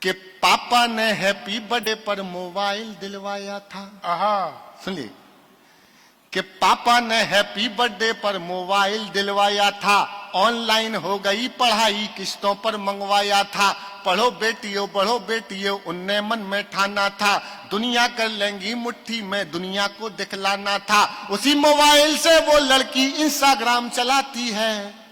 कि पापा ने हैप्पी बर्थडे पर मोबाइल दिलवाया था। सुनिए कि पापा ने हैप्पी बर्थडे पर मोबाइल दिलवाया था, ऑनलाइन हो गई पढ़ाई किस्तों पर मंगवाया था। पढ़ो बेटियों उनने मन में ठाना था, दुनिया कर लेंगी मुट्ठी में दुनिया को दिखलाना था। उसी मोबाइल से वो लड़की इंस्टाग्राम चलाती है,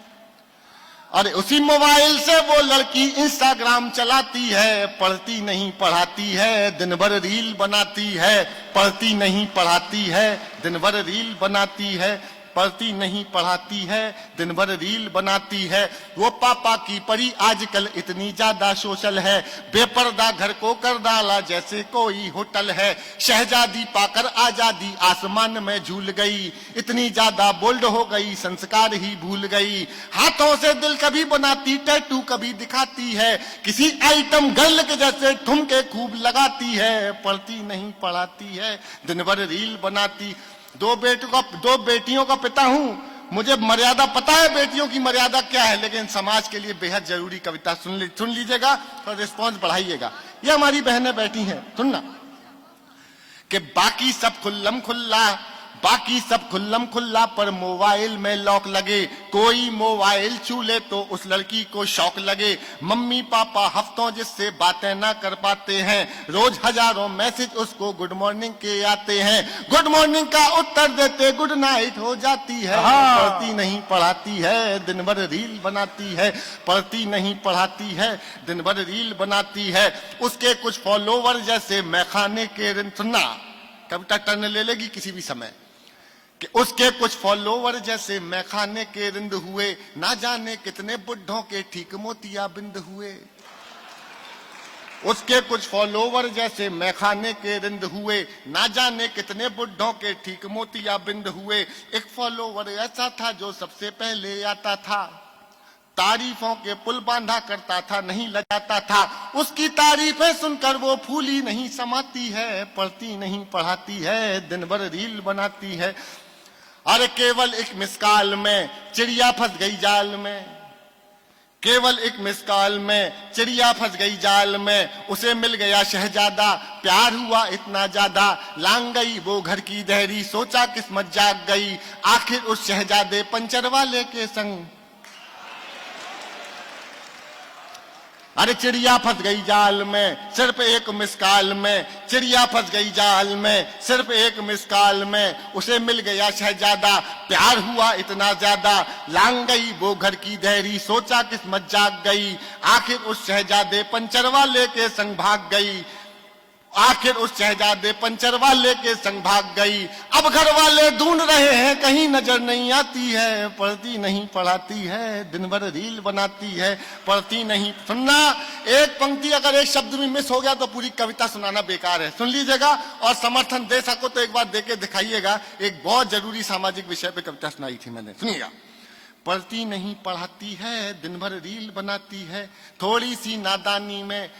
अरे उसी मोबाइल से वो लड़की इंस्टाग्राम चलाती है। पढ़ती नहीं पढ़ाती है, दिन भर रील बनाती है। पढ़ती नहीं पढ़ाती है, दिन भर रील बनाती है। पढ़ती नहीं पढ़ाती है, दिन भर रील बनाती है। वो पापा की परी आजकल इतनी ज्यादा सोशल है, बेपर्दा घर को कर डाला जैसे कोई होटल है। शहजादी पाकर आजादी आसमान में झूल गई, इतनी ज्यादा बोल्ड हो गई संस्कार ही भूल गई। हाथों से दिल कभी बनाती, टैटू कभी दिखाती है, किसी आइटम गर्ल के जैसे ठुमके खूब लगाती है। पढ़ती नहीं पढ़ाती है, दिन भर रील बनाती। दो बेटियों का पिता हूं, मुझे मर्यादा पता है बेटियों की मर्यादा क्या है, लेकिन समाज के लिए बेहद जरूरी कविता सुन लीजिएगा और रिस्पॉन्स बढ़ाइएगा। ये हमारी बहनें बैठी हैं, सुनना कि बाकी सब खुल्लम खुल्ला पर मोबाइल में लॉक लगे। कोई मोबाइल छू ले तो उस लड़की को शौक लगे। मम्मी पापा हफ्तों जिससे बातें ना कर पाते हैं, रोज हजारों मैसेज उसको गुड मॉर्निंग के आते हैं। गुड मॉर्निंग का उत्तर देते गुड नाइट हो जाती है। पढ़ती नहीं पढ़ाती है, दिन भर रील बनाती है। पढ़ती नहीं पढ़ाती है, दिन भर रील बनाती है। उसके कुछ फॉलोवर जैसे मैखाने के सुनना, कविता टर्न ले लेगी किसी भी समय, कि उसके कुछ फॉलोवर जैसे मैखाने के रिंद हुए। ना जाने कितने बुढ़ों के ठीक मोतिया बिंद हुए। उसके कुछ फॉलोवर जैसे मैखाने के रिंद हुए, ना जाने कितने बुढ़ों के ठीक मोतिया बिंद हुए। एक फॉलोवर ऐसा था जो सबसे पहले आता था, तारीफों के पुल बांधा करता था, नहीं लगाता था। उसकी तारीफें सुनकर वो फूली नहीं समाती है। पढ़ती नहीं पढ़ाती है, दिन भर रील बनाती है। अरे केवल एक मिसकाल में चिड़िया फंस गई जाल में, केवल एक मिसकाल में चिड़िया फंस गई जाल में। उसे मिल गया शहजादा, प्यार हुआ इतना ज्यादा। लांग गई वो घर की देहरी, सोचा किस्मत जाग गई। आखिर उस शहजादे पंचर वाले के संग, अरे चिड़िया फंस गई जाल में सिर्फ एक मिसकाल में। चिड़िया फंस गई जाल में सिर्फ एक मिसकाल में। उसे मिल गया शहजादा, प्यार हुआ इतना ज्यादा। लांग गई वो घर की देहरी, सोचा किस्मत जाग गई। आखिर उस शहजादे पंचर वाले के संग भाग गई। आखिर उस शहजादे पंचर वाले के संग भाग गई। अब घर वाले ढूंढ रहे हैं, कहीं नजर नहीं आती है। पढ़ती नहीं पढ़ाती है, दिन भर रील बनाती है। पढ़ती नहीं, सुनना, एक पंक्ति अगर एक शब्द में मिस हो गया तो पूरी कविता सुनाना बेकार है। सुन लीजिएगा और समर्थन दे सको तो एक बार दे के दिखाइएगा। एक बहुत जरूरी सामाजिक विषय पे कविता सुनाई थी मैंने, सुनिएगा। पढ़ती नहीं पढ़ाती है, दिन भर रील बनाती है। थोड़ी सी नादानी में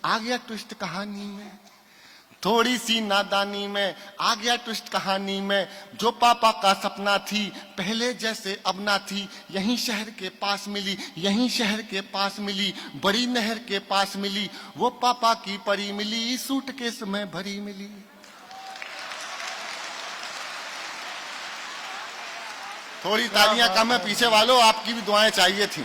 आ गया ट्विस्ट कहानी में। थोड़ी सी नादानी में आ गया ट्विस्ट कहानी में। जो पापा का सपना थी पहले जैसे अब ना थी। यहीं शहर के पास मिली, बड़ी नहर के पास मिली। वो पापा की परी मिली, सूटकेस में भरी मिली। थोड़ी तालियां कम है पीछे वालों, आपकी भी दुआएं चाहिए थी।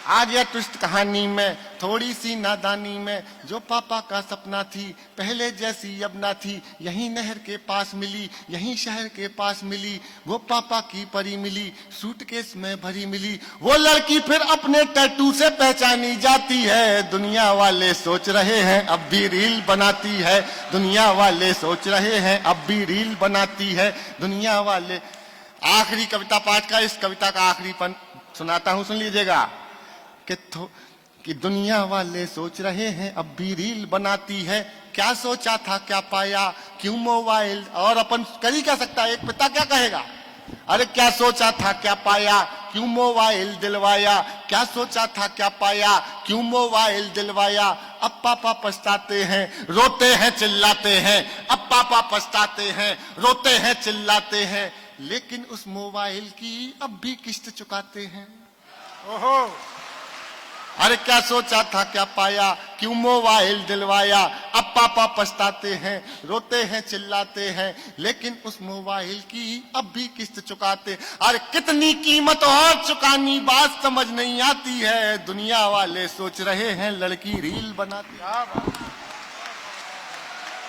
आ गया ट्विस्ट कहानी में, थोड़ी सी नादानी में। जो पापा का सपना थी पहले जैसी अब ना थी। यहीं नहर के पास मिली, यहीं शहर के पास मिली। वो पापा की परी मिली, सूटकेस में भरी मिली। वो लड़की फिर अपने टैटू से पहचानी जाती है। दुनिया वाले सोच रहे हैं अब भी रील बनाती है। दुनिया वाले सोच रहे हैं अब भी रील बनाती है। दुनिया वाले, आखिरी कविता पाठ का, इस कविता का आखिरी पन सुनाता हूं, सुन लीजिएगा। कि दुनिया वाले सोच रहे हैं अब भी रील बनाती है। क्या सोचा था क्या पाया, क्यों मोबाइल, और अपन कर ही क्या सकता है, एक पिता क्या कहेगा। अरे क्या सोचा था क्या पाया, क्यों मोबाइल दिलवाया। क्या सोचा था क्या पाया, क्यों मोबाइल दिलवाया। अब पापा पछताते हैं, रोते हैं चिल्लाते हैं। अब पापा पछताते हैं, रोते हैं चिल्लाते हैं। लेकिन उस मोबाइल की अब भी किस्त चुकाते हैं। ओहो, अरे क्या सोचा था क्या पाया, क्यों मोबाइल दिलवाया। अब पापा पछताते हैं, रोते हैं, चिल्लाते हैं, लेकिन उस मोबाइल की अब भी किस्त चुकाते। अरे कितनी कीमत और चुकानी, बात समझ नहीं आती है। दुनिया वाले सोच रहे हैं लड़की रील बनाती। क्या बात।